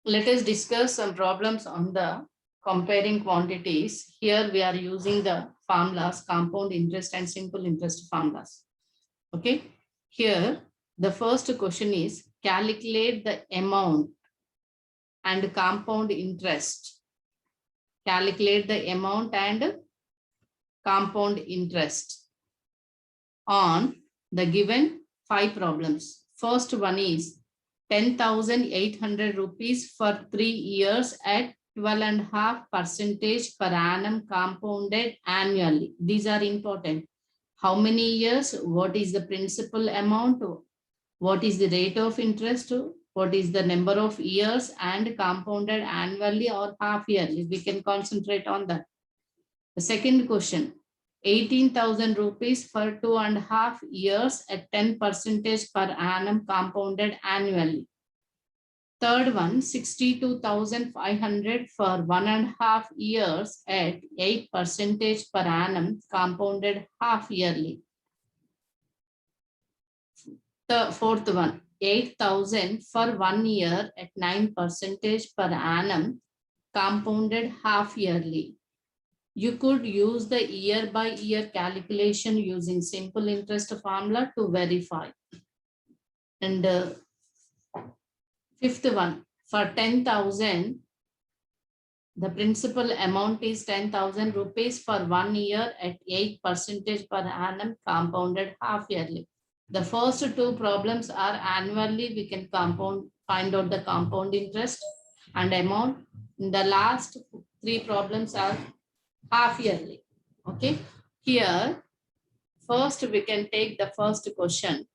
Let us discuss some problems on the comparing quantities. Here we are using the formulas, compound interest and simple interest formulas. Okay. Here the first question is calculate the amount and compound interest. Calculate the amount and compound interest on the given 5 problems. First one is 10,800 rupees for 3 years at 12.5% per annum compounded annually. These are important. How many years? What is the principal amount? What is the rate of interest? What is the number of years and compounded annually or half yearly? We can concentrate on that. The second question, 18,000 rupees for 2.5 years at 10% per annum compounded annually. Third one, 62,500 for 1.5 years at 8% per annum compounded half yearly. The fourth one, 8,000 for 1 year at 9% per annum compounded half yearly. You could use the year by year calculation using simple interest formula to verify. And fifth one, for 10,000, the principal amount is 10,000 rupees for 1 year at 8% per annum compounded half yearly. The first two problems are annually. We can find out the compound interest and amount. The last 3 problems are half yearly. Okay. Here, first we can take the first question.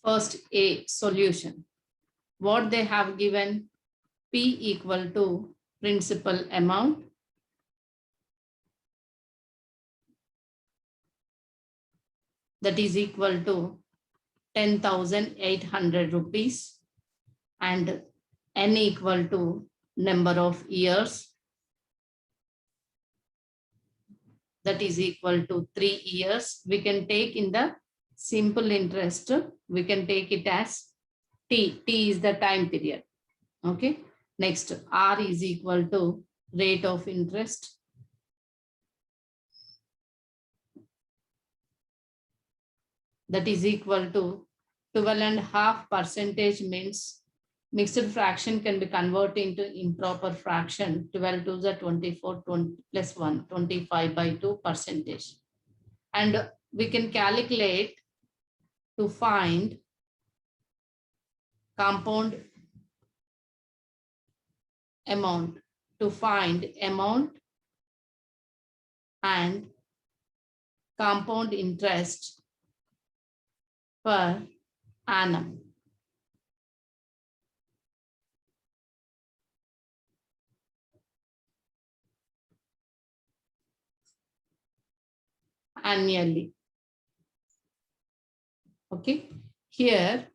First A, solution. What they have given, P equal to principal amount that is equal to 10,800 rupees and N equal to number of years that is equal to 3 years. We can take in the simple interest, we can take it as T. T is the time period. Okay. Next, R is equal to rate of interest. That is equal to 12.5% means mixed fraction can be converted into improper fraction. 12 to the 24, 20 plus 1, 25/2%. And we can calculate to find compound amount, and compound interest per annum. Annually. Okay. Here,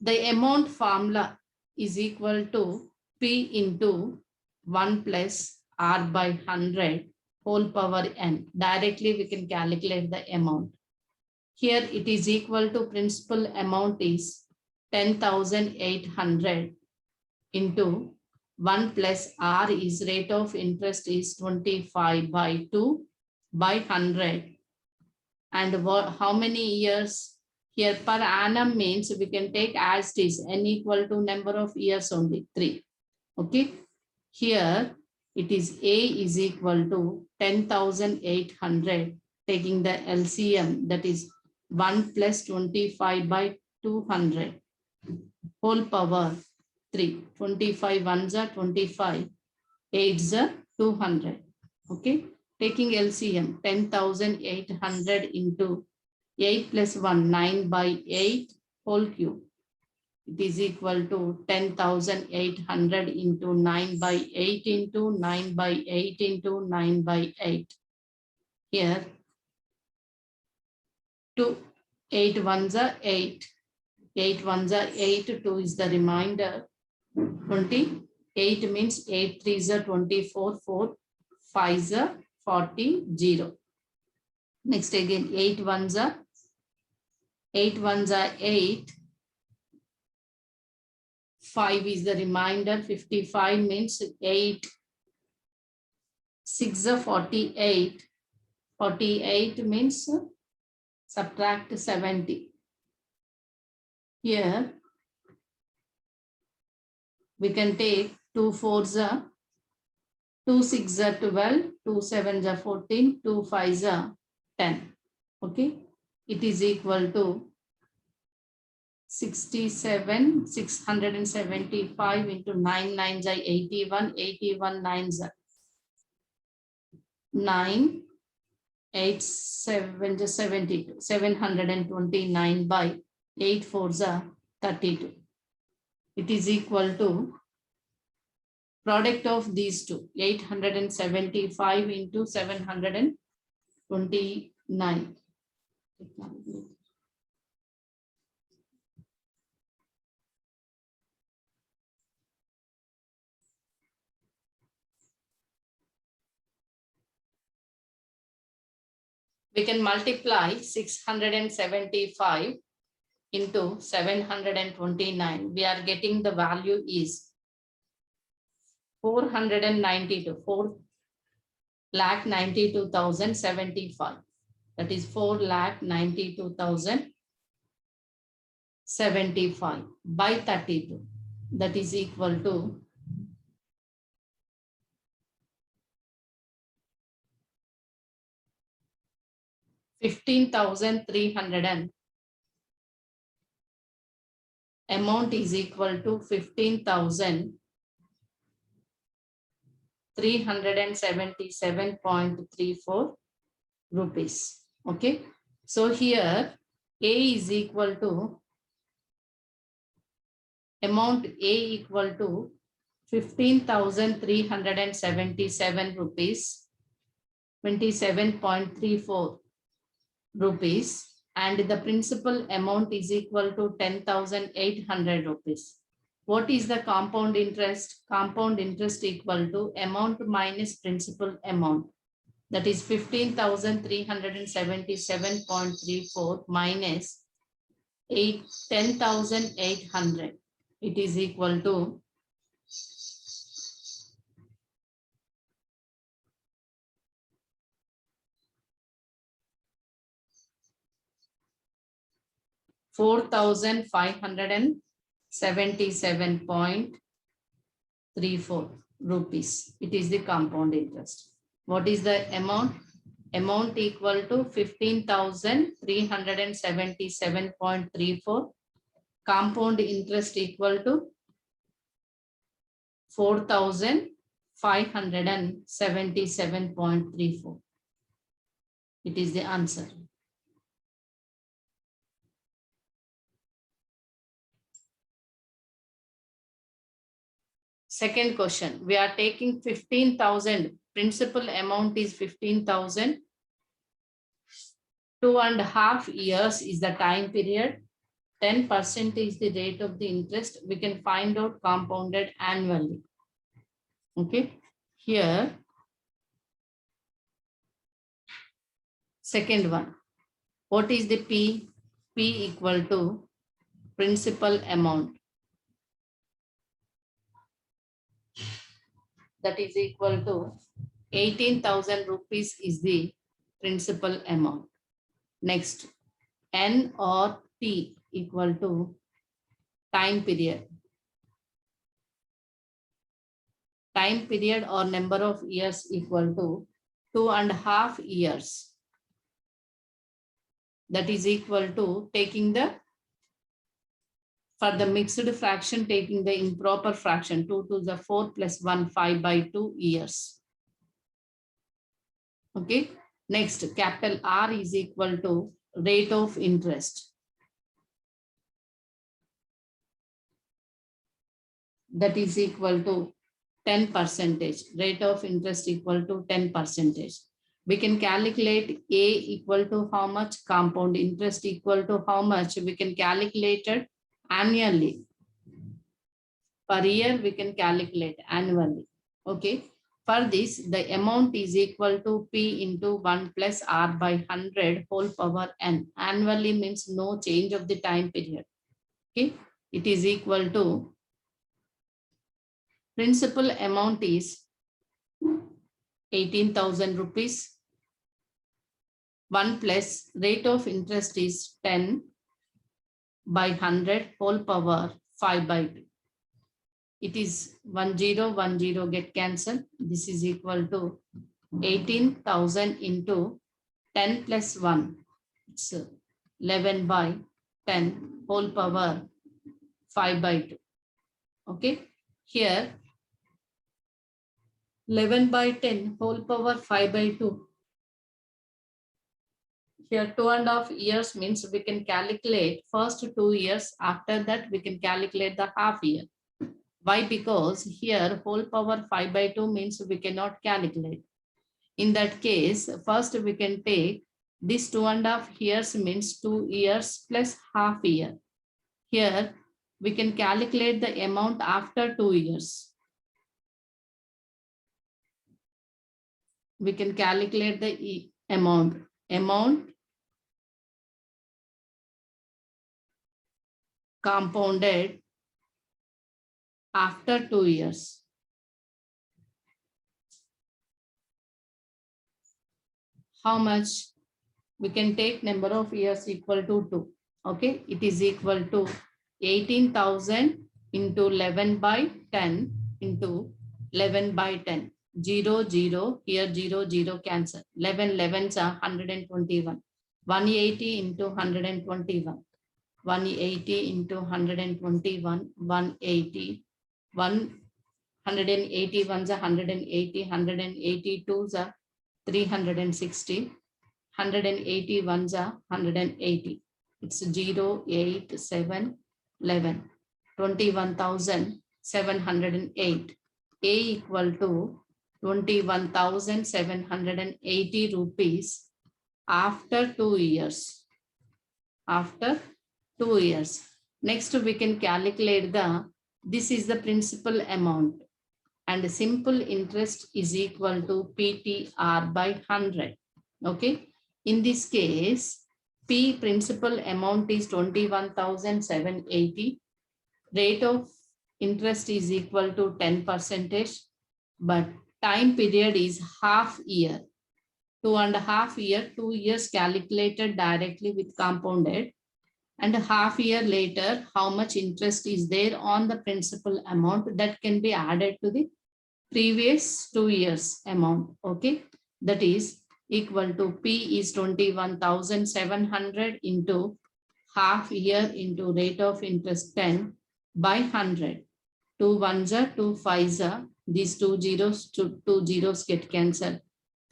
the amount formula is equal to P into 1 plus R by 100 whole power N. Directly we can calculate the amount. Here it is equal to principal amount is 10,800 into 1 plus R is rate of interest is 25/2 by 100. And how many years? Here per annum means we can take as it is, N equal to number of years only, 3. Okay. Here it is A is equal to 10,800, taking the LCM, that is 1 plus 25/200 whole power 3. 25 ones are 25, 8s are 200. Okay. Taking LCM, 10,800 into 8 plus 1, 9/8 whole cube. It is equal to 10,800 into 9/8 into 9/8 into 9/8. Here, 8 ones are 8. 8 ones are 8. 2 is the remainder. 28 means 8 3s are 24. 4 5s are 40. 0. Next again, 8 ones are 8. 5 is the remainder. 55 means 8. 6 are 48. 48 means subtract 70. Here we can take 2 4s are 2 6 are 12, 2 7 are 14, 2 5 are 10. Okay, it is equal to 67, 675 into 9 9s are 81, 81 9s are 9, 8 7 is 72, 729 by 8 4s are 32. It is equal to product of these two, 875 into 729. We can multiply 675 into 729. We are getting the value is 492, 4,92,075. That is 4,92,075 by 32. That is equal to 15,300. Amount is equal to 15,377.34 rupees. Okay. So here A is equal to amount A equal to 15,377 rupees, 27.34 rupees, and the principal amount is equal to 10,800 rupees. What is the compound interest? Compound interest equal to amount minus principal amount. That is 15,377.34 minus 10,800. It is equal to 4,577.34 rupees. It is the compound interest. What is the amount? Amount equal to 15,377.34. Compound interest equal to 4,577.34. It is the answer. Second question, we are taking 15,000. Principal amount is 15,000. 2.5 years is the time period. 10% is the rate of the interest. We can find out compounded annually. Okay. Here, second one. What is the P? P equal to principal amount. That is equal to 18,000 rupees is the principal amount. Next, N or T equal to time period. Time period or number of years equal to 2.5 years. That is equal to taking the, for the mixed fraction, taking the improper fraction, 2 to the 4 plus 1, 5 by 2 years. Okay. Next, capital R is equal to rate of interest. That is equal to 10%. Rate of interest equal to 10%. We can calculate A equal to how much, compound interest equal to how much. We can calculate it annually. Per year we can calculate annually. Okay. For this, the amount is equal to P into 1 plus R by 100 whole power N. Annually means no change of the time period. Okay, it is equal to principal amount is 18,000 rupees. 1 plus rate of interest is 10 by 100 whole power 5 by 2. It is 1010 get cancelled. This is equal to 18,000 into 10 plus 1. It's 11 by 10 whole power 5 by 2. Okay. Here 11 by 10 whole power 5 by 2. Here 2.5 years means we can calculate first 2 years. After that we can calculate the half year. Why? Because here whole power 5 by 2 means we cannot calculate. In that case, first we can take this 2.5 years means 2 years plus half year. Here we can calculate the amount after 2 years. We can calculate the amount. Amount compounded after 2 years. How much? We can take number of years equal to 2. Okay, it is equal to 18,000 into 11 by 10 into 11 by 10. 0, 0, here 0, 0 cancel. 11, 11s are 121. 180 into 121. 180 into 121. 180. 181s are 180. 182s are 360. 181s are 180. It's 0, 8, 7, 11. 21,708. A equal to 21,780 rupees after 2 years. After 2 years. Next, we can calculate this is the principal amount, and simple interest is equal to PTR by 100. Okay. In this case, P principal amount is 21,780. Rate of interest is equal to 10%, but time period is half year. 2.5 year, 2 years calculated directly with compounded, and a half year later, how much interest is there on the principal amount that can be added to the previous 2 years amount. Okay, that is equal to P is 21,700 into half year into rate of interest 10 by 100. 2 ones are 2 5s are, these 2 zeros, 2 zeros get cancelled.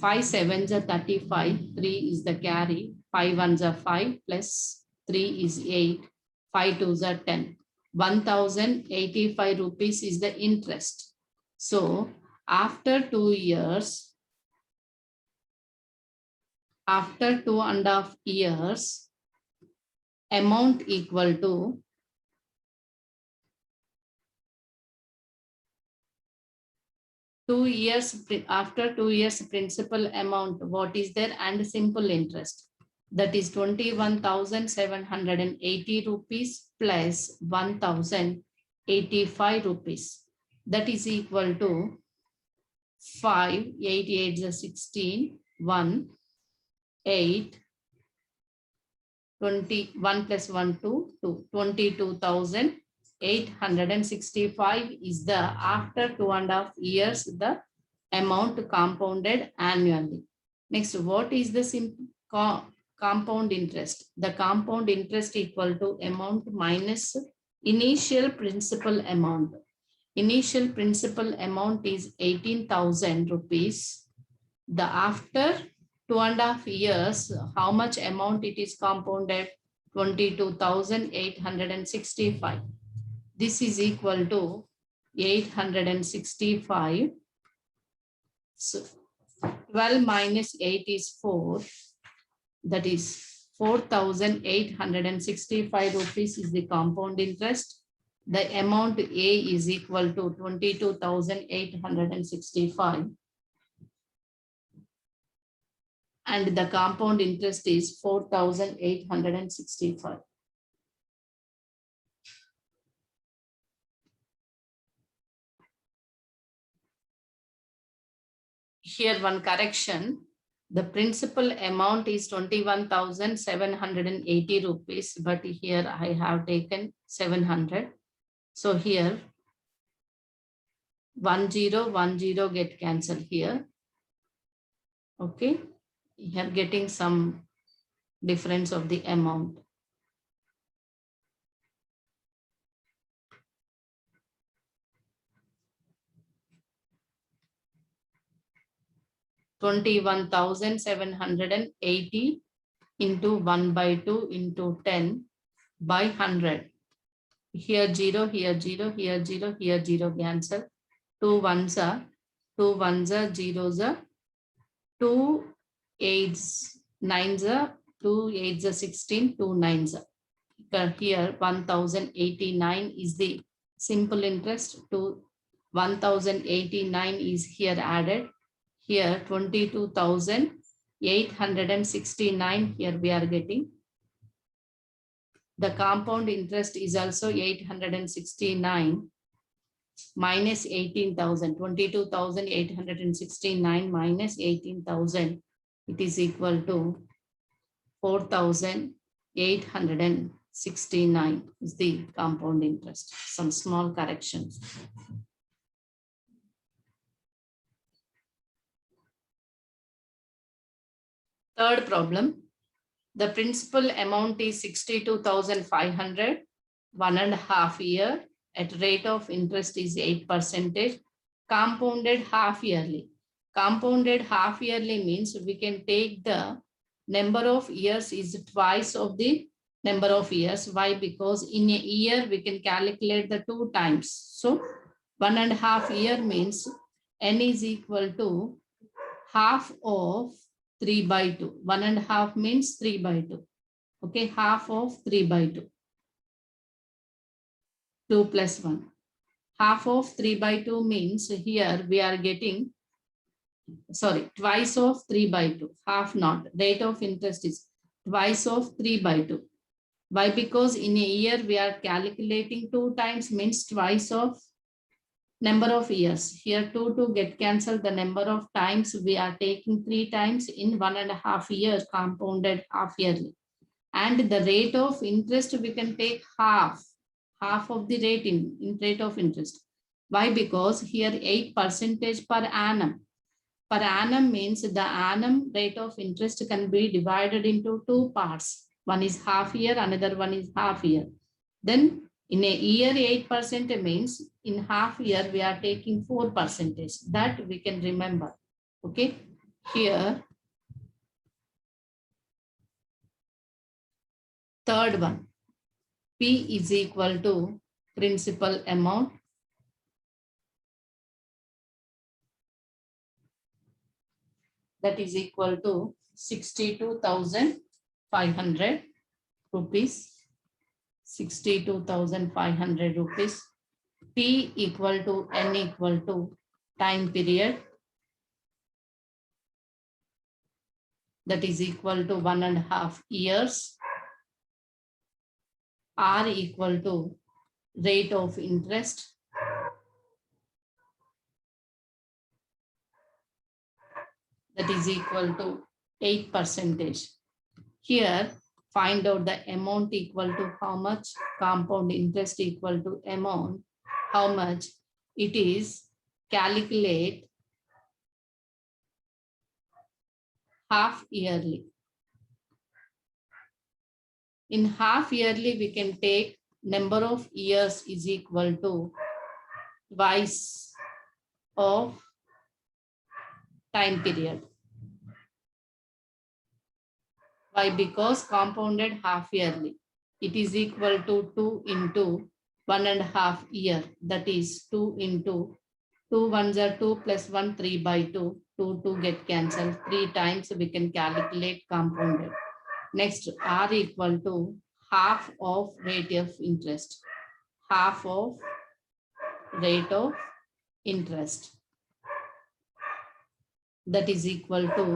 5 sevens are 35, 3 is the carry, 5 ones are 5 plus 3 is 8, 5 twos are 10. 1,085 rupees is the interest. So after 2 years, after 2.5 years, amount equal to after 2 years principal amount, what is there, and simple interest. That is 21,780 rupees plus 1,085 rupees. That is equal to 5, 88 is 16, 1, 8, 21 plus 1, 2, 2, 22,865 is the after 2.5 years, the amount compounded annually. Next, what is the compound interest? The compound interest equal to amount minus initial principal amount. Initial principal amount is 18,000 rupees. The after 2.5 years, how much amount it is compounded? 22,865. This is equal to 865. So 12 minus 8 is 4. That is 4,865 rupees is the compound interest. The amount A is equal to 22,865. and the compound interest is 4,865. Here one correction. The principal amount is 21,780 rupees, but here I have taken 700. So here 1010 get cancelled here. Okay, here getting some difference of the amount. $21,780 into 1/2 into 10 by 100. Here 0, here 0, here 0, here 0 cancel. 2 ones are 2 ones are 0s are 2 8s 9s are 2 8s are 16, 2 9s are. Here 1,089 is the simple interest. To 1,089 is here added. Here 22,869 here we are getting. The compound interest is also 869 minus 18,000. 22,869 minus 18,000. It is equal to 4,869 is the compound interest. Some small corrections. Third problem, the principal amount is 62,500, 1.5 year, at rate of interest is 8%, compounded half yearly. Compounded half yearly means we can take the number of years is twice of the number of years. Why? Because in a year we can calculate the 2 times. So 1.5 year means n is equal to half of 3/2. 1.5 means 3/2. Okay, half of 3/2. 2 plus 1. Half of 3/2 means here we are getting, sorry, twice of 3/2. Half not. Rate of interest is twice of 3/2. Why? Because in a year we are calculating 2 times means twice of number of years. Here 2 get cancelled. The number of times we are taking 3 times in 1.5 year compounded half yearly. And the rate of interest we can take half of the rate in rate of interest. Why? Because here 8% per annum. Per annum means the annum rate of interest can be divided into 2 parts. One is half year, another one is half year. Then in a year 8% means in half year we are taking 4%. That we can remember. Okay. Here third one, P is equal to principal amount that is equal to 62,500 rupees. 62,500 rupees. T equal to N equal to time period that is equal to 1.5 years. R equal to rate of interest that is equal to 8%. Here find out the amount equal to how much, compound interest equal to amount, how much it is, calculate half yearly. In half yearly, we can take number of years is equal to twice of time period. Why? Because compounded half yearly. It is equal to 2 into 1.5 year. That is 2 into 2 ones are 2 plus 1, 3/2. 2 get cancelled. 3 times we can calculate compounded. Next, R equal to half of rate of interest. Half of rate of interest. That is equal to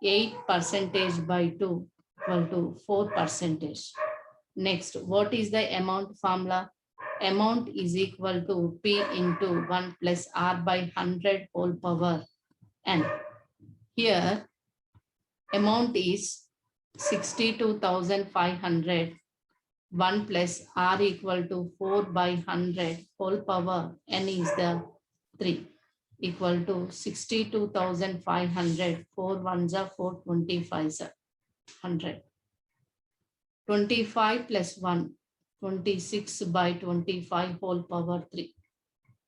8% by 2 equal to 4%. Next, what is the amount formula? Amount is equal to P into 1 plus R by 100 whole power N. Here, amount is 62,500. 1 plus R equal to 4 by 100 whole power N is the 3 equal to 62,500. 4 ones are 4, 25 is 100. 25 plus 1, 26 by 25 whole power 3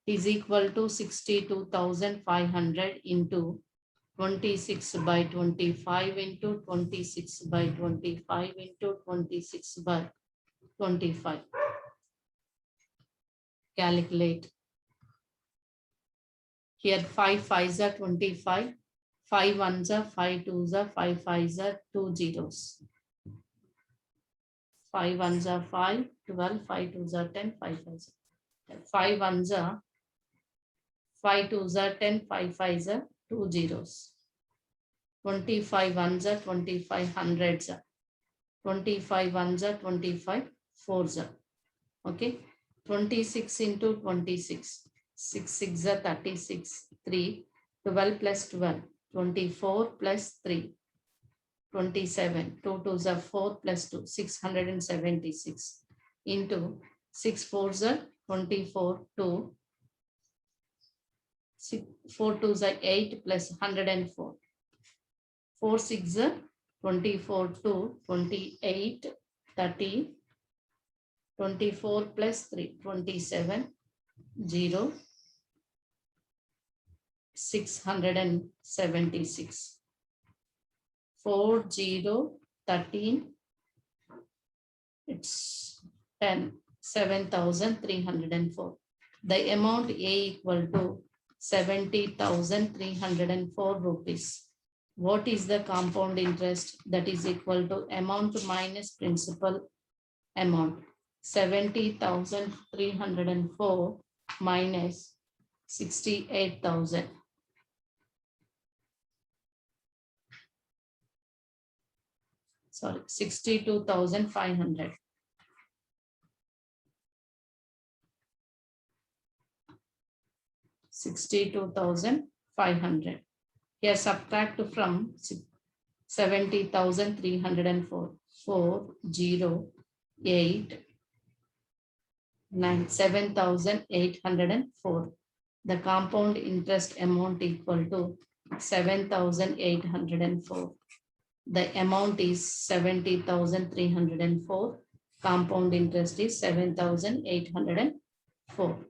is equal to 62,500 into 26 by 25 into 26 by 25 into 26 by 25. Calculate. Here 5 5s are 25, 5 1s are 5 2s are 5 5s are 2 zeros. 5 1s are 5, 12, 5 2s are 10, 5 5s are 5 1s are 5 2s are 10, 5 5s are 2 zeros. 25 ones are 25 hundreds are 25 ones are 25 fours are. Okay, 26 into 26, 6 6 are 36, 3, 12 plus 12, 24 plus 3, 27, 2 2s are 4 plus 2, 676 into 6 4s are 24, 2, 4 2s are 8 plus 104. 4 6 are 24, 2, 28, 30, 24 plus 3, 27, 0, 676. 4, 0, 13, it's 10, 7,304. The amount A equal to 70,304 rupees. What is the compound interest? That is equal to amount minus principal amount. 70,304 minus 68,000. Sorry, 62,500. 62,500. Here subtract from 70,304. 4, 0, 8, 9, 7,804. The compound interest amount equal to 7,804. The amount is 70,304. Compound interest is 7,804.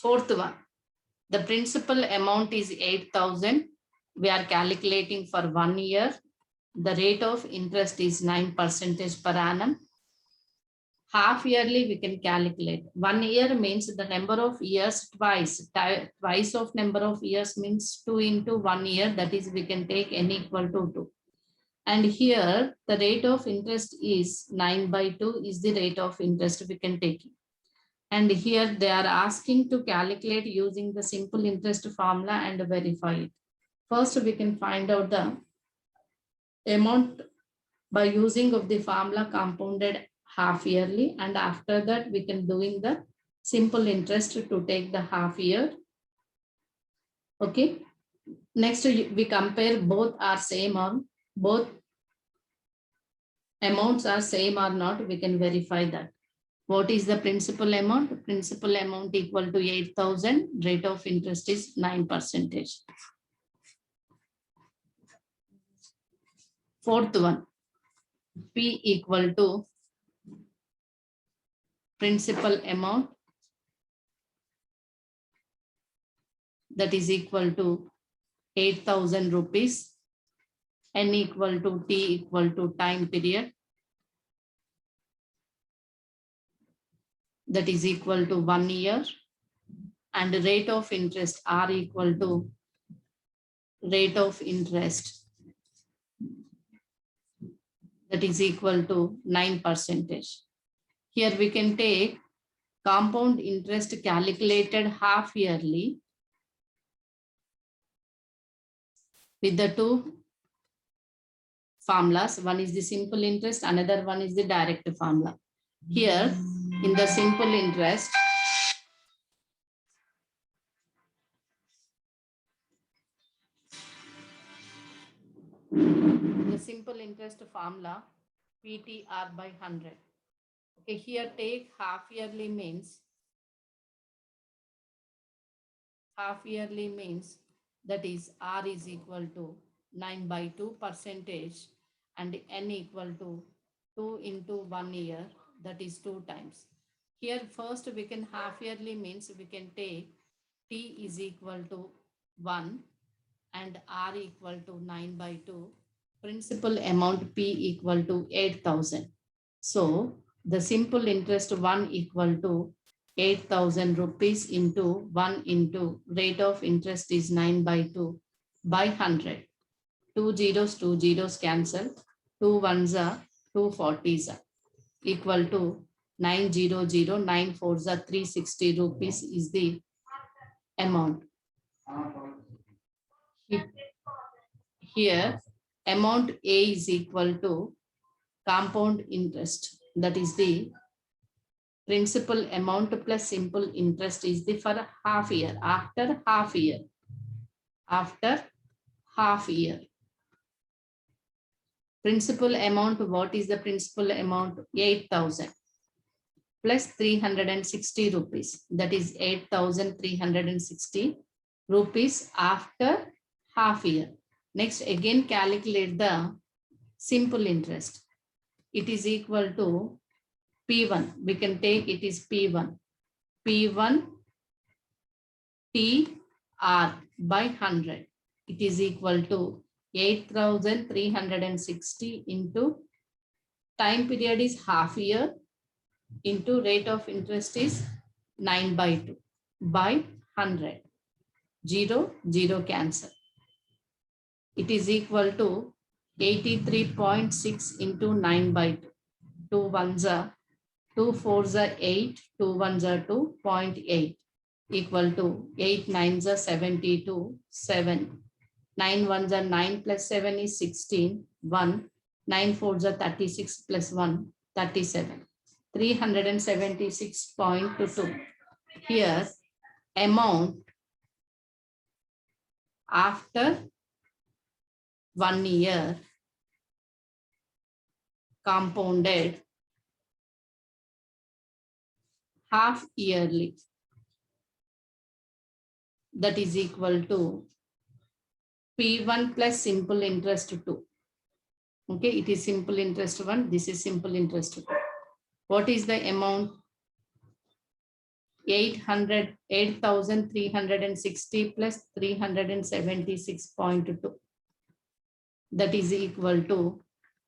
Fourth one, the principal amount is 8,000. We are calculating for 1 year. The rate of interest is 9% per annum. Half yearly we can calculate. 1 year means the number of years twice. Twice of number of years means 2 into 1 year. That is, we can take n equal to 2. And here the rate of interest is 9 by 2 is the rate of interest we can take. And here they are asking to calculate using the simple interest formula and verify it. First, we can find out the amount by using of the formula compounded half yearly, and after that we can doing the simple interest to take the half year. Okay. Next, we compare both are same or both amounts are same or not. We can verify that. What is the principal amount? Principal amount equal to 8,000. Rate of interest is 9%. Fourth one, P equal to principal amount, that is equal to 8,000 rupees. N equal to T equal to time period, that is equal to 1 year, and rate of interest R equal to rate of interest, that is equal to 9%. Here we can take compound interest calculated half yearly with the two formulas. One is the simple interest, another one is the direct formula. Here in the simple interest, the simple interest formula PTR by 100. Okay, here take half yearly means that is R is equal to 9/2 percentage and N equal to 2 into 1 year, that is 2 times. Here first we can half yearly means we can take T is equal to 1 and R equal to 9/2. Principal amount P equal to 8,000. So the simple interest 1 equal to 8,000 rupees into 1 into rate of interest is 9/2 by 100. 2 zeros cancel. 2 ones are 2 40s are equal to 900. 9 fours are 360 rupees is the amount. Here amount A is equal to compound interest, that is the principal amount plus simple interest is the for half year. After half year principal amount, what is the principal amount? 8,000 plus 360 rupees, that is 8,360 rupees after half year. Next again calculate the simple interest. It is equal to P1. We can take it is P1. P1 TR by 100. It is equal to 8,360 into time period is half year into rate of interest is 9/2 by 100. 0 cancel. It is equal to 83.6 into 9/2. 2 ones are 2 fours are 8, 2 ones are 2.8 equal to 8 nines are 72, 7. 9 ones are 9 plus 7 is 16, 1. 9 fours are 36 plus 1, 37. 376.2. Here amount after 1 year compounded half yearly, that is equal to P1 plus simple interest 2. Okay, it is simple interest 1. This is simple interest 2. What is the amount? 8,360 plus 376.2. That is equal to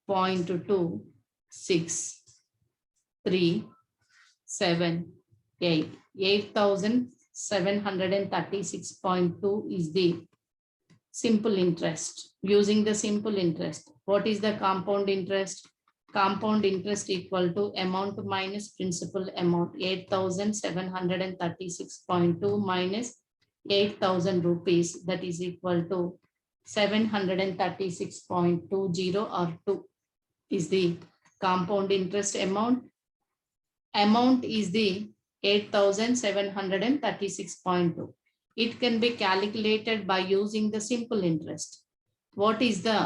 0.26378. 8,736.2 is the simple interest. Using the simple interest, what is the compound interest? Compound interest equal to amount minus principal amount. 8,736.2 minus 8,000 rupees, that is equal to 736.20 or 2 is the compound interest amount. Amount is the 8,736.2. It can be calculated by using the simple interest. What is the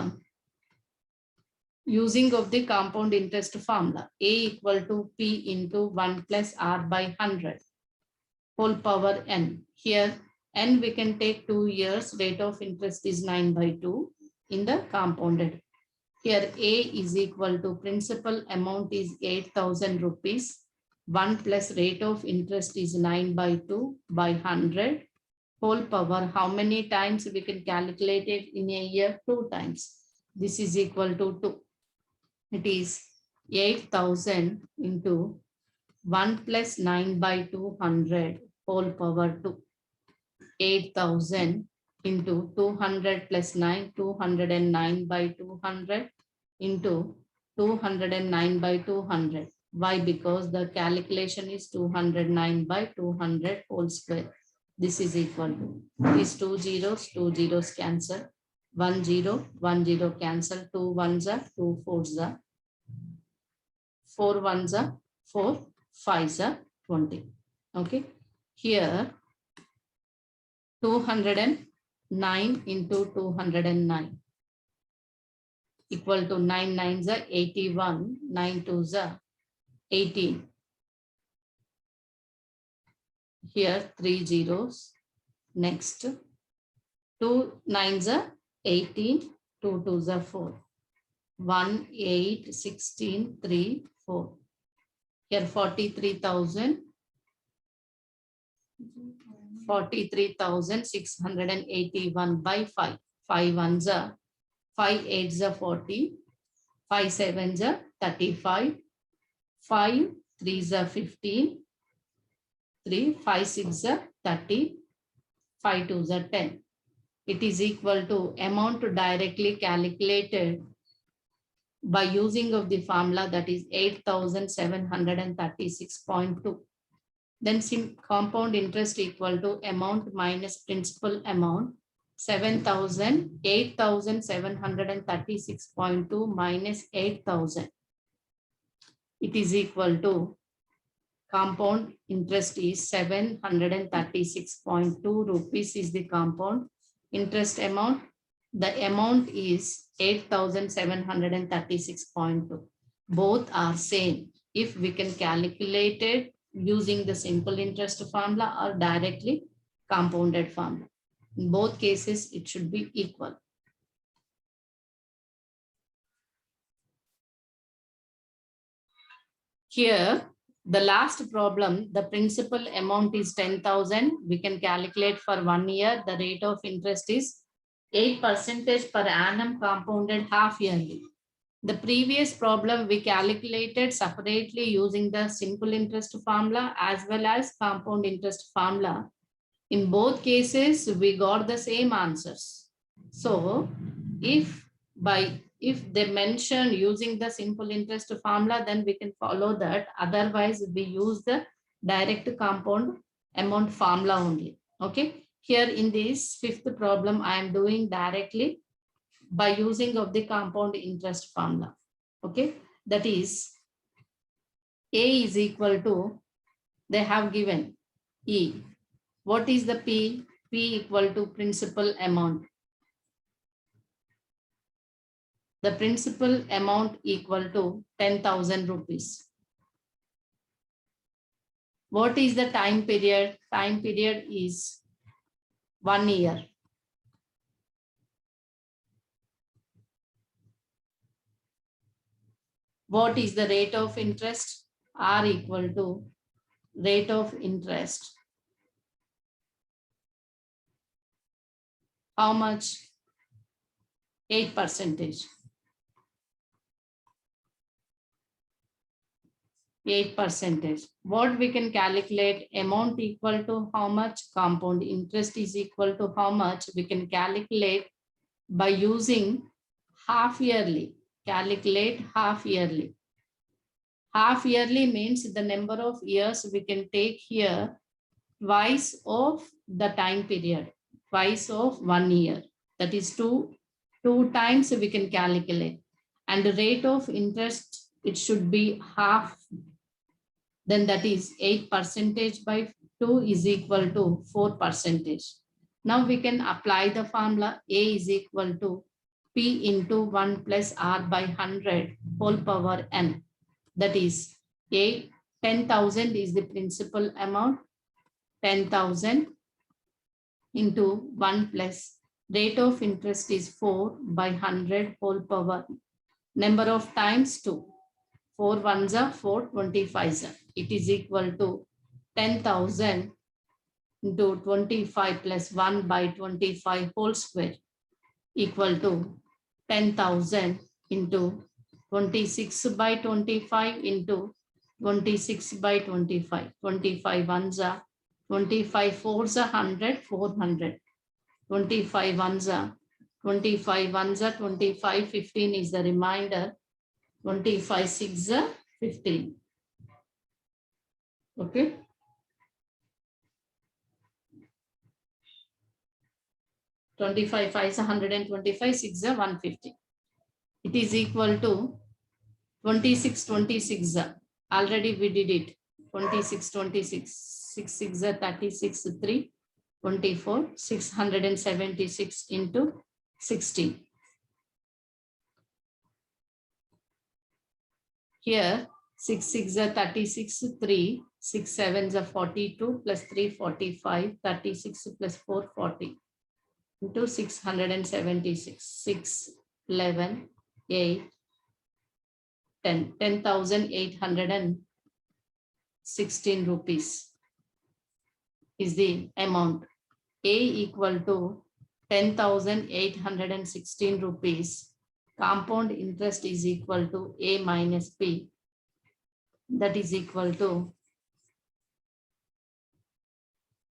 using of the compound interest formula? A equal to P into 1 plus R by 100 whole power N. Here N we can take 2 years, rate of interest is 9/2 in the compounded. Here A is equal to principal amount is 8,000 rupees. 1 plus rate of interest is 9/2 by 100 whole power. How many times we can calculate it in a year? 2 times. This is equal to 2. It is 8,000 into 1 plus 9/200 whole power 2. 8,000 into 200 plus 9, 209/200 into 209/200. Why? Because the calculation is 209 by 200 whole square. This is equal to, these two zeros cancel. 1 0, 1 0 cancel. 2 ones are 2 fours are 4 ones are 4 5s are 20. Okay. Here 209 into 209 equal to 9 nines are 81, 9 twos are 18. Here 3 zeros. Next 2 nines are 18, 2 twos are 4. 1 8 16 3 4. Here 43,681 by 5. 5 ones are 5 eights are 40. 5 sevens are 35. 5 threes are 15. 3 5 6 are 30. 5 twos are 10. It is equal to amount directly calculated by using of the formula, that is 8,736.2. Then compound interest equal to amount minus principal amount, 8,736.2 minus 8,000. It is equal to compound interest is 736.2 rupees is the compound interest amount. The amount is 8,736.2. Both are same. If we can calculate it using the simple interest formula or directly compounded formula. In both cases, it should be equal. Here, the last problem, the principal amount is 10,000. We can calculate for 1 year. The rate of interest is 8% per annum compounded half yearly. The previous problem we calculated separately using the simple interest formula as well as compound interest formula. In both cases, we got the same answers. So if they mention using the simple interest formula, then we can follow that. Otherwise, we use the direct compound amount formula only. Okay. Here in this fifth problem, I am doing directly by using of the compound interest formula. Okay. That is A is equal to, they have given E. What is the P? P equal to principal amount. The principal amount equal to 10,000 rupees. What is the time period? Time period is 1 year. What is the rate of interest? R equal to rate of interest. How much? 8%. 8%. What we can calculate? Amount equal to how much? Compound interest is equal to how much? We can calculate by using half yearly. Calculate half yearly. Half yearly means the number of years we can take here twice of the time period, twice of 1 year. That is two times we can calculate. And the rate of interest, it should be half. Then that is 8% by 2 is equal to 4%. Now we can apply the formula. A is equal to P into 1 plus R by 100 whole power N. That is 10,000 is the principal amount. 10,000 into 1 plus rate of interest is 4 by 100 whole power. Number of times 2. 4 ones are 4, 25s are. It is equal to 10,000 into 25 plus 1 by 25 whole square equal to 10,000 into 26 by 25 into 26 by 25. 25 ones are 25 fours are 100, 400. 25 ones are 25 ones are 25, 15 is the remainder. 25 6 are 15. Okay. Twenty-five, 5 is 125, 6 is 150. It is equal to 26, 26. Already we did it. 26, 26. 6, 6 is 36, 3, 24, 676 into 16. Here, 6, 6 is 36, 3, 6, 7 is 42, plus 3, 45, 36 plus 4, 40. Into 676, 6, 11, 8, 10, 10,816 rupees is the amount. A equal to 10,816 rupees. Compound interest is equal to A minus B. That is equal to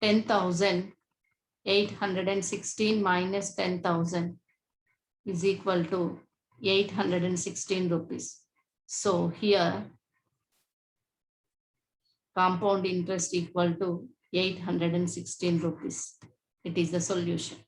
10,816 minus 10,000 is equal to 816 rupees. So here compound interest equal to 816 rupees. It is the solution.